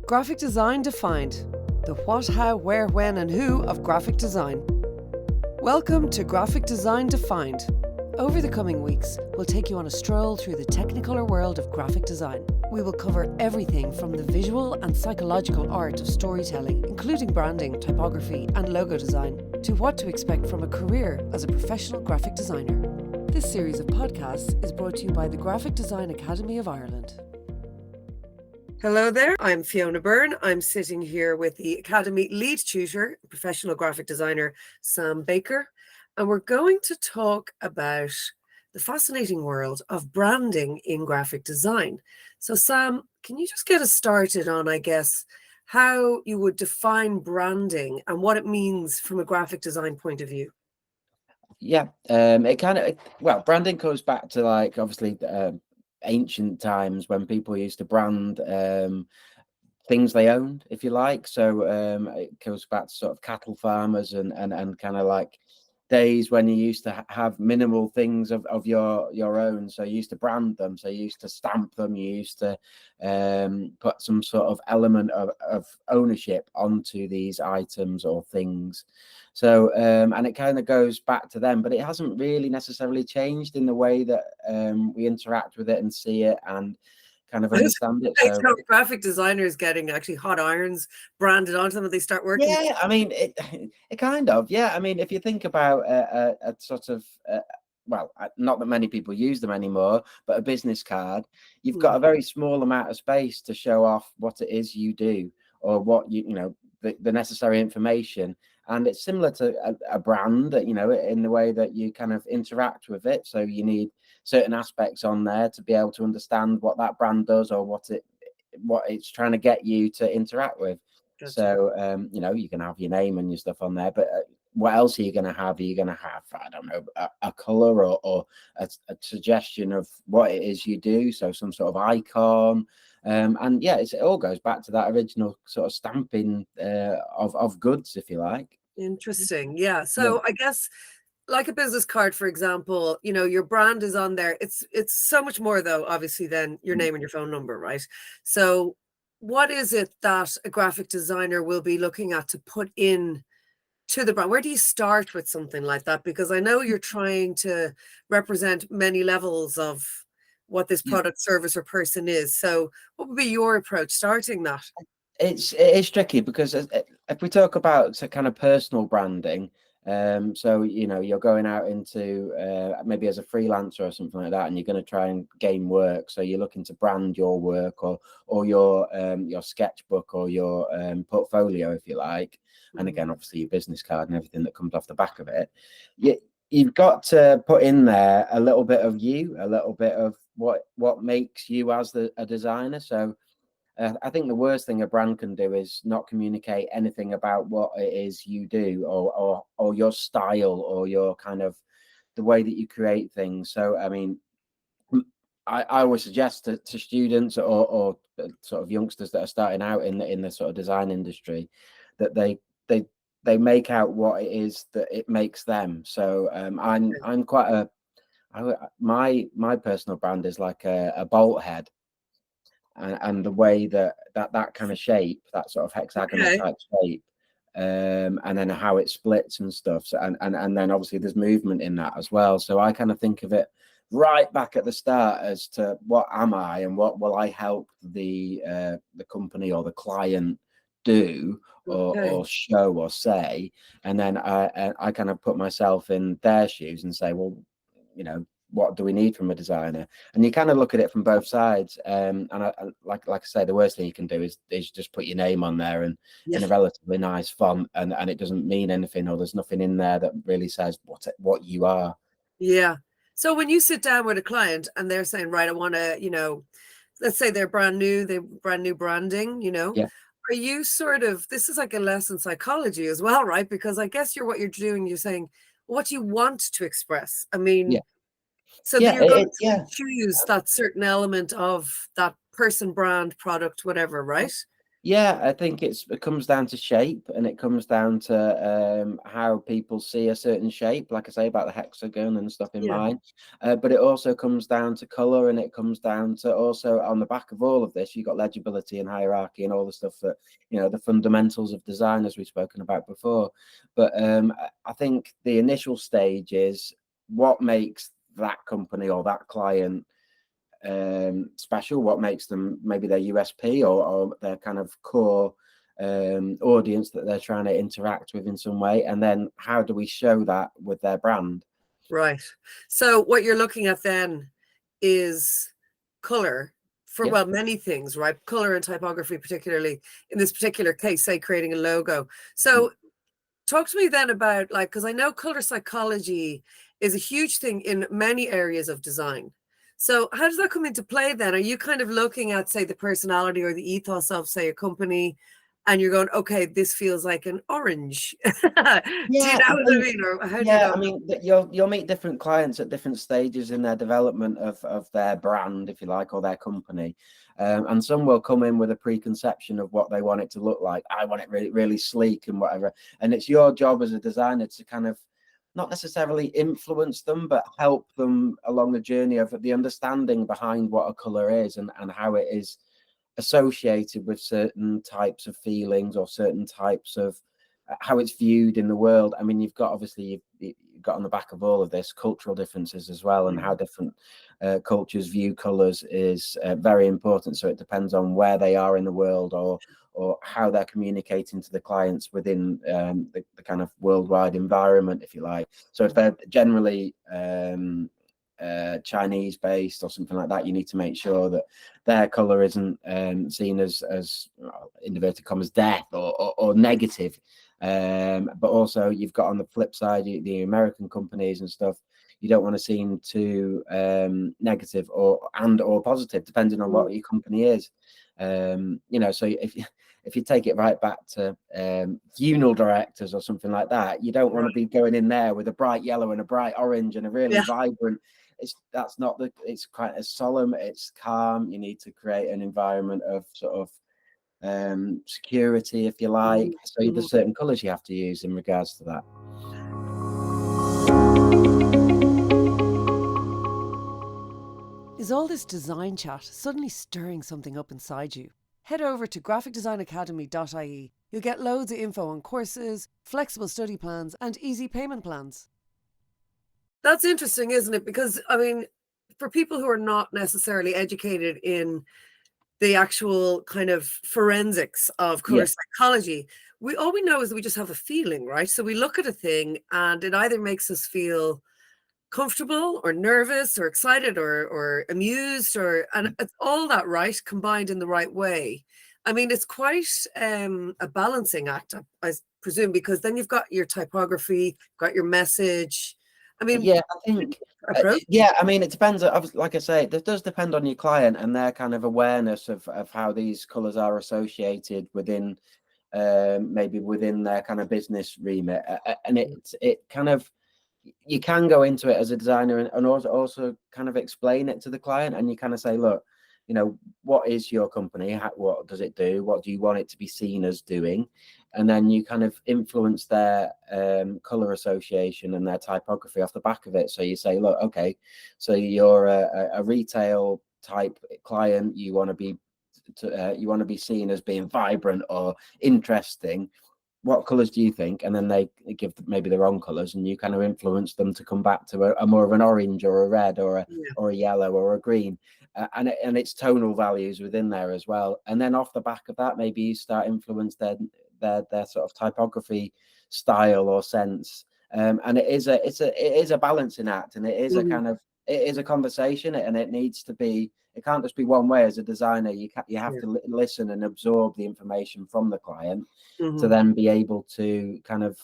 Graphic design defined. The what, how, where, when, and who of graphic design. Welcome to Graphic Design Defined. Over the coming weeks, we'll take you on a stroll through the technicolor world of graphic design. We will cover everything from the visual and psychological art of storytelling, including branding, typography, and logo design, to what to expect from a career as a professional graphic designer. This series of podcasts is brought to you by the Graphic Design Academy of Ireland. Hello there, I'm Fiona Byrne. I'm sitting here with the Academy lead tutor, professional graphic designer, Sam Baker, and we're going to talk about the fascinating world of branding in graphic design. So Sam, can you just get us started on, I guess, how you would define branding and what it means from a graphic design point of view? Yeah, branding goes back to obviously ancient times when people used to brand things they owned, if you like. So it goes back to sort of cattle farmers and kind of like days when you used to have minimal things of your own. So you used to brand them, so you used to stamp them, you used to put some sort of element of ownership onto these items or things. So and it kind of goes back to them, but it hasn't really necessarily changed in the way that we interact with it and see it and kind of understand it. So graphic designers getting actually hot irons branded onto them and they start working. Yeah, I mean, it kind of, yeah. I mean, if you think about a sort of, not that many people use them anymore, but a business card, you've got a very small amount of space to show off what it is you do or what the necessary information. And it's similar to a brand that, in the way that you kind of interact with it. So you need certain aspects on there to be able to understand what that brand does or what it's trying to get you to interact with. Gotcha. So, you can have your name and your stuff on there, but what else are you going to have? Are you going to have, I don't know, a color or a suggestion of what it is you do? So some sort of icon. And yeah, it all goes back to that original sort of stamping of goods, if you like. Interesting. Yeah. So I guess like a business card, for example, your brand is on there. It's so much more though, obviously, than your name and your phone number, right? So what is it that a graphic designer will be looking at to put in to the brand? Where do you start with something like that? Because I know you're trying to represent many levels of what this product, service, or person is. So what would be your approach starting that? It is tricky because if we talk about kind of personal branding, so you're going out into maybe as a freelancer or something like that, and you're going to try and gain work. So you're looking to brand your work or your sketchbook or your portfolio, if you like. And again, obviously your business card and everything that comes off the back of it. You've got to put in there a little bit of you, a little bit of what makes you as a designer. So I think the worst thing a brand can do is not communicate anything about what it is you do or your style or your kind of the way that you create things. So, I mean, I always suggest to students or sort of youngsters that are starting out in the sort of design industry that they make out what it is that it makes them. So I'm quite my personal brand is like a bolt head. And the way that kind of shape, that sort of hexagonal type shape, and then how it splits and stuff. So, and then obviously there's movement in that as well. So I kind of think of it right back at the start as to what am I and what will I help the company or the client do or show or say, and then I kind of put myself in their shoes and say, well, what do we need from a designer? And you kind of look at it from both sides. And like I say, the worst thing you can do is just put your name on there and in a relatively nice font, and it doesn't mean anything, or there's nothing in there that really says what you are. Yeah. So when you sit down with a client and they're saying, right, I want to, let's say they're brand new branding, Yeah. Are you sort of, this is like a lesson in psychology as well, right? Because I guess what you're doing, you're saying, what do you want to express? I mean, so that you're going to choose that certain element of that person, brand, product, whatever, right? Yeah, I think it comes down to shape, and it comes down to how people see a certain shape, like I say about the hexagon and stuff in Yeah. mine. But it also comes down to color, and it comes down to also on the back of all of this, you've got legibility and hierarchy and all the stuff that, the fundamentals of design, as we've spoken about before. But I think the initial stage is what makes that company or that client special, what makes them maybe their USP or their kind of core audience that they're trying to interact with in some way, and then how do we show that with their brand. Right. So what you're looking at then is color for, Yeah. well, many things, right? Color and typography, particularly in this particular case, say creating a logo. So talk to me then about, like, because I know color psychology is a huge thing in many areas of design. So how does that come into play then? Are you kind of looking at, say, the personality or the ethos of, say, a company, and you're going, okay, this feels like an orange. Do you Yeah, know I what I think. mean? Or how do you Yeah, go? I mean, you'll meet different clients at different stages in their development of their brand, if you like, or their company, and some will come in with a preconception of what they want it to look like. I want it really, really sleek and whatever. And it's your job as a designer to kind of not necessarily influence them, but help them along the journey of the understanding behind what a color is and how it is associated with certain types of feelings or certain types of how it's viewed in the world. I mean, you've got obviously you've got on the back of all of this cultural differences as well, and how different cultures view colors is very important. So it depends on where they are in the world or how they're communicating to the clients within the kind of worldwide environment, if you like. So if they're generally Chinese based or something like that, you need to make sure that their color isn't seen as inverted commas death or negative. But also you've got on the flip side the American companies and stuff. You don't want to seem too negative or positive, depending on what your company is. So if you take it right back to funeral directors or something like that, you don't want to be going in there with a bright yellow and a bright orange and a really vibrant. It's quite a solemn, it's calm. You need to create an environment of sort of security, if you like. So there's certain colors you have to use in regards to that. Is all this design chat suddenly stirring something up inside you? Head over to graphicdesignacademy.ie. You'll get loads of info on courses, flexible study plans, and easy payment plans. That's interesting, isn't it? Because, I mean, for people who are not necessarily educated in the actual kind of forensics of color psychology, all we know is that we just have a feeling, right? So we look at a thing and it either makes us feel comfortable or nervous or excited or amused and it's all that, right, combined in the right way. I mean, it's quite a balancing act, I presume, because then you've got your typography, got your message. I mean, Yeah, I think. approach. I mean, it depends. Like I say, it does depend on your client and their kind of awareness of how these colors are associated within maybe within their kind of business remit, and it kind of, you can go into it as a designer and also kind of explain it to the client, and you kind of say, look, what is your company? What does it do? What do you want it to be seen as doing? And then you kind of influence their color association and their typography off the back of it. So you say, look, okay, so you're a retail type client. You want to be seen as being vibrant or interesting. What colors do you think? And then they give maybe the wrong colors, and you kind of influence them to come back to a more of an orange or a red or a yellow or a green, and it's tonal values within there as well. And then off the back of that, maybe you start influence their sort of typography style or sense. And it is a balancing act, and it is a kind of, it is a conversation, and it needs to be. It can't just be one way. As a designer, you have to listen and absorb the information from the client to then be able to kind of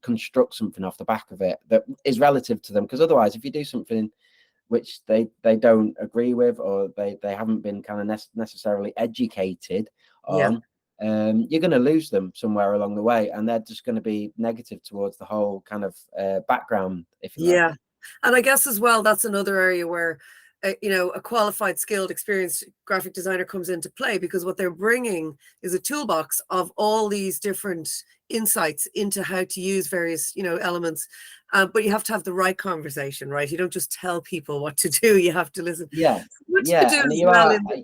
construct something off the back of it that is relative to them. Because otherwise, if you do something which they don't agree with, or they haven't been kind of necessarily educated on, you're going to lose them somewhere along the way, and they're just going to be negative towards the whole kind of background, if you like. And I guess as well, that's another area where a qualified, skilled, experienced graphic designer comes into play, because what they're bringing is a toolbox of all these different insights into how to use various, elements. But you have to have the right conversation, right? You don't just tell people what to do. You have to listen. Yeah, What you yeah, do and as you well are. in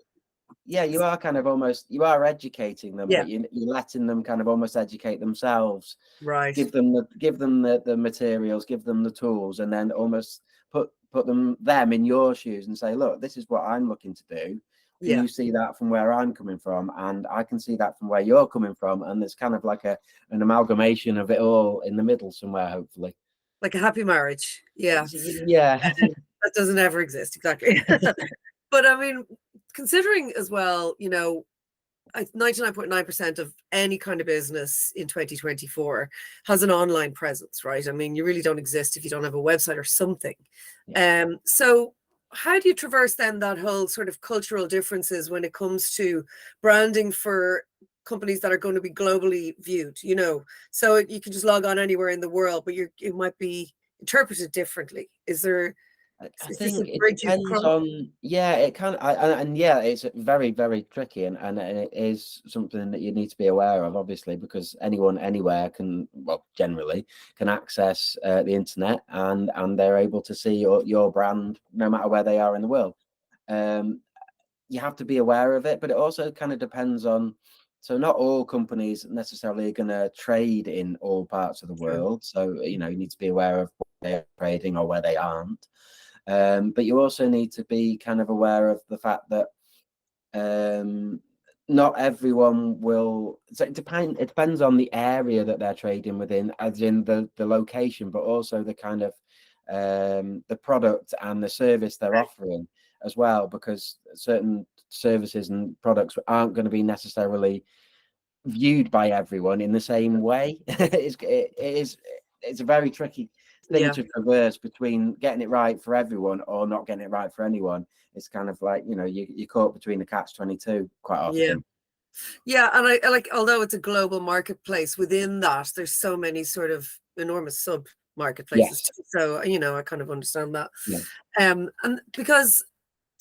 Yeah, you are kind of almost, you are educating them, yeah, but you're letting them kind of almost educate themselves. right. Give them the materials, give them the tools, and then almost put them in your shoes and say, look, this is what I'm looking to do. Can Yeah, you see that from where I'm coming from? And I can see that from where you're coming from. And there's kind of like an amalgamation of it all in the middle somewhere, hopefully. like a happy marriage. Yeah, Yeah. that doesn't ever exist, exactly. But I mean, considering as well, 99.9% of any kind of business in 2024 has an online presence, right? I mean, you really don't exist if you don't have a website or something. Yeah. So how do you traverse then that whole sort of cultural differences when it comes to branding for companies that are going to be globally viewed, so you can just log on anywhere in the world, but it might be interpreted differently. I Is this a think it bridge you've depends crossed? on, yeah, it kind of, and yeah, it's very, very tricky, and it is something that you need to be aware of, obviously, because anyone anywhere can, well, generally can access the internet, and they're able to see your brand no matter where they are in the world. Um, you have to be aware of it, but it also kind of depends on. So not all companies necessarily are going to trade in all parts of the True. world. So you need to be aware of where they're trading or where they aren't. But you also need to be kind of aware of the fact that not everyone will. So it depends on the area that they're trading within, as in the location, but also the kind of the product and the service they're offering as well, because certain services and products aren't going to be necessarily viewed by everyone in the same way. It's a very tricky thing Yeah. to traverse between getting it right for everyone or not getting it right for anyone. It's kind of like, you're caught between the catch-22 quite Yeah. often. Yeah, and I like, although it's a global marketplace, within that there's so many sort of enormous sub marketplaces Yes. too. So, I kind of understand that. Yeah. And because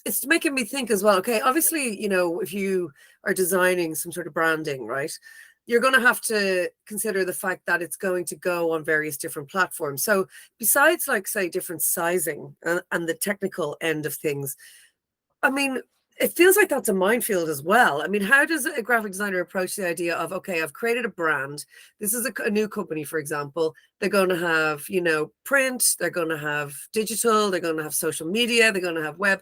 it's making me think as well, okay, obviously, if you are designing some sort of branding, right, you're going to have to consider the fact that it's going to go on various different platforms. So besides, like, say, different sizing and the technical end of things, I mean, it feels like that's a minefield as well. I mean, how does a graphic designer approach the idea of, okay, I've created a brand. This is a new company, for example. They're going to have, print, they're going to have digital, they're going to have social media, they're going to have web.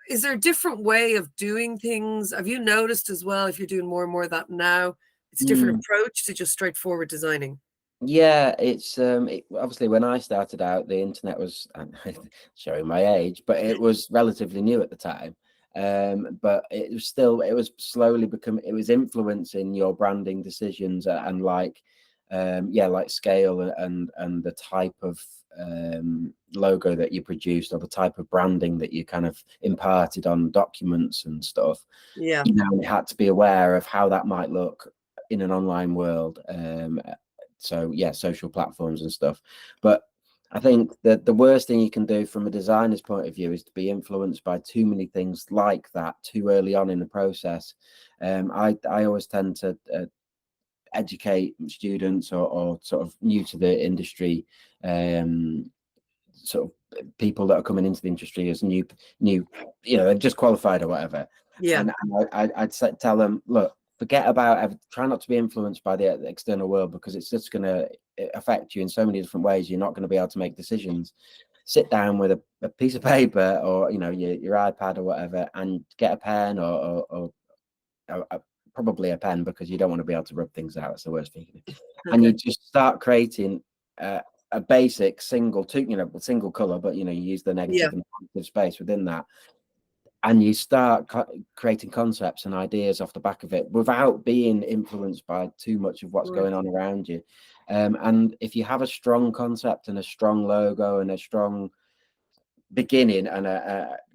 Is there a different way of doing things? Have you noticed as well, if you're doing more and more of that now, it's a different Mm. approach to just straightforward designing? Yeah, it's obviously when I started out, the internet was showing my age, but it was relatively new at the time. But it was slowly becoming, it was influencing your branding decisions, and like like scale and the type of logo that you produced, or the type of branding that you kind of imparted on documents and stuff. Yeah. You had to be aware of how that might look in an online world. So yeah, social platforms and stuff. But I think that the worst thing you can do from a designer's point of view is to be influenced by too many things like that too early on in the process. I always tend to educate students, or sort of new to the industry, sort of people that are coming into the industry as new, they've just qualified or whatever. Yeah. And I'd tell them, look, forget about, try not to be influenced by the external world, because it's just going to affect you in so many different ways. You're not going to be able to make decisions. Sit down with a piece of paper, or your iPad or whatever, and get a pen, or probably a pen, because you don't want to be able to rub things out. It's the worst thing. And you Okay. just start creating a basic single color, but you use the Yeah. negative and positive space within that, and you start creating concepts and ideas off the back of it without being influenced by too much of what's Right. going on around you. And if you have a strong concept and a strong logo and a strong beginning, and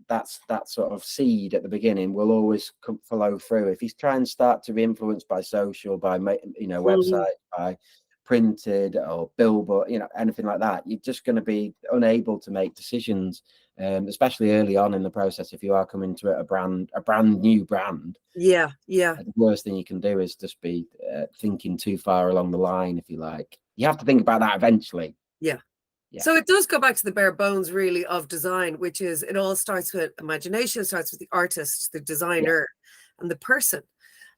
that sort of seed at the beginning will always flow through. If you try and start to be influenced by social, by Mhm. website, by printed or billboard, anything like that, you're just going to be unable to make decisions, especially early on in the process. If you are coming to it a brand new brand, Yeah. the worst thing you can do is just be thinking too far along the line, if you like. You have to think about that eventually. Yeah. Yeah. So it does go back to the bare bones, really, of design, which is it all starts with imagination, starts with the artist, the designer, and the person.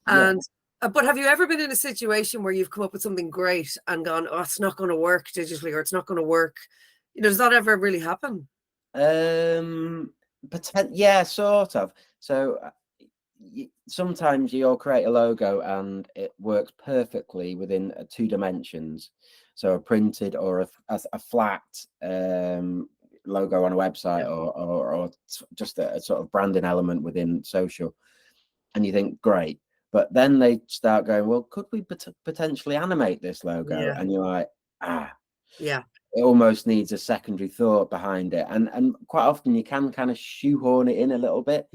And but have you ever been in a situation where you've come up with something great and gone, oh, it's not going to work digitally, or it's not going to work? Does that ever really happen? Yeah, sort of. So sometimes you'll create a logo and it works perfectly within 2 dimensions. So a printed or a flat logo on a website, or just a sort of branding element within social, and you think great. But then they start going, well, could we potentially animate this logo? And you're like, it almost needs a secondary thought behind it, and quite often you can kind of shoehorn it in a little bit.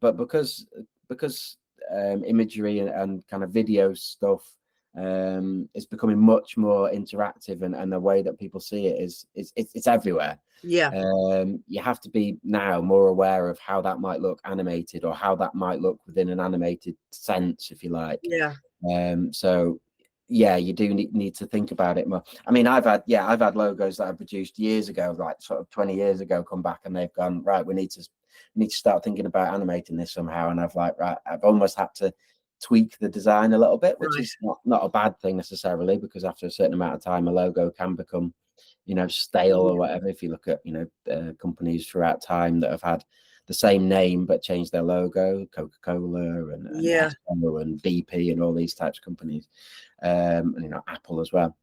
But because imagery and kind of video stuff is becoming much more interactive, and the way that people see it it's everywhere. You have to be now more aware of how that might look animated, or how that might look within an animated sense, if you like. So you do need to think about it more. I mean, I've had logos that I produced years ago, like sort of 20 years ago, come back and they've gone, right, we need to start thinking about animating this somehow. And I've almost had to tweak the design a little bit, which is not a bad thing necessarily, because after a certain amount of time, a logo can become, stale or whatever. If you look at, companies throughout time that have had the same name but changed their logo, Coca-Cola and Espresso and BP and all these types of companies, Apple as well.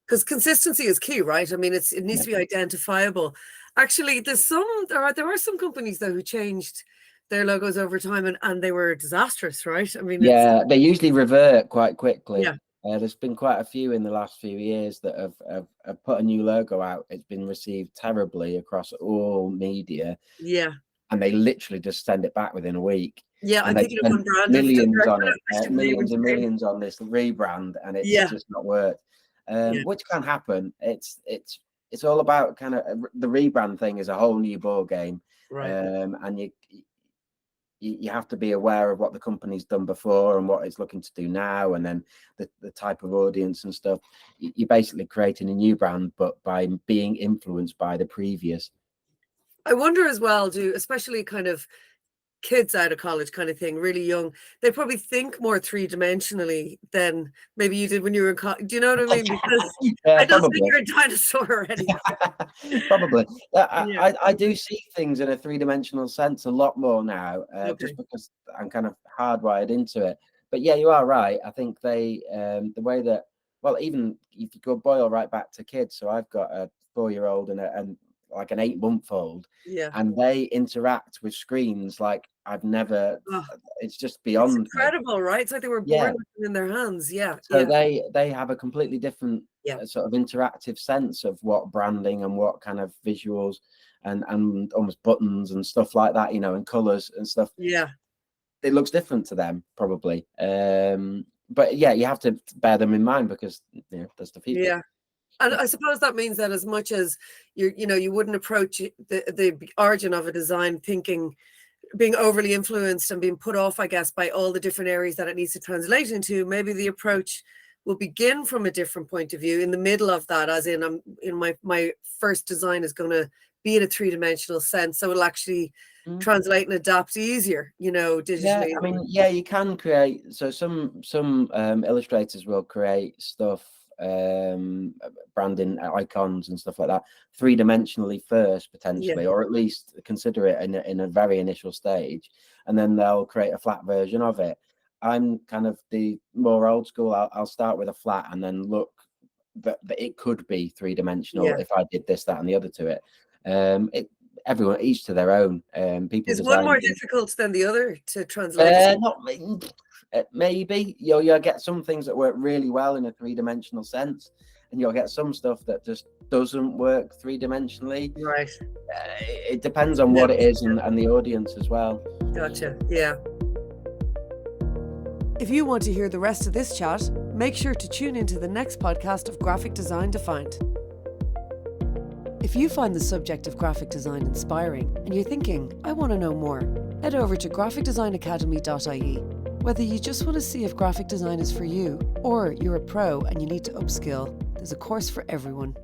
Because consistency is key, right? I mean, it needs to be identifiable. Actually, there are some companies though who changed their logos over time, and they were disastrous, right? I mean, they usually revert quite quickly. There's been quite a few in the last few years that have put a new logo out. It's been received terribly across all media. And they literally just send it back within a week. I'm thinking of one brand. Millions on it, millions and millions on this rebrand, and it's just not worked. Which can happen. It's all about kind of the rebrand thing is a whole new ball game, and you have to be aware of what the company's done before and what it's looking to do now, and then the type of audience and stuff. You're basically creating a new brand, but by being influenced by the previous. I wonder as well, especially kind of kids out of college kind of thing, really young, they probably think more 3-dimensionally than maybe you did when you were in college. Do you know what I mean? Because I don't think you're a dinosaur already. Probably. I do see things in a 3-dimensional sense a lot more now, just because I'm kind of hardwired into it. But yeah, you are right. I think they, the way that, well, even if you go boil right back to kids. So I've got a 4-year-old and like an 8-month-old, and they interact with screens like I've never. It's just beyond. It's incredible, right? It's like they were born with them in their hands. So they have a completely different sort of interactive sense of what branding and what kind of visuals and almost buttons and stuff like that, and colors and stuff. It looks different to them probably. But you have to bear them in mind, because that's the future. And I suppose that means that as much as you wouldn't approach the origin of a design being overly influenced and being put off, I guess, by all the different areas that it needs to translate into, maybe the approach will begin from a different point of view in the middle of that, as in my first design is going to be in a 3-dimensional sense, so it'll actually translate and adapt easier, digitally. I mean, you can create. So some illustrators will create stuff, branding icons and stuff like that 3-dimensionally first, potentially, or at least consider it in a very initial stage, and then they'll create a flat version of it. I'm kind of the more old school. I'll start with a flat and then look that it could be 3-dimensional if I did this, that, and the other to it. Everyone, each to their own. People is one more difficult than the other to translate? Maybe you'll get some things that work really well in a 3-dimensional sense, and you'll get some stuff that just doesn't work 3-dimensionally. Right. It depends on what it is and the audience as well. Gotcha. If you want to hear the rest of this chat, Make sure to tune into the next podcast of Graphic Design Defined. If you find the subject of graphic design inspiring and you're thinking, I want to know more, head over to graphicdesignacademy.ie. Whether you just want to see if graphic design is for you, or you're a pro and you need to upskill, there's a course for everyone.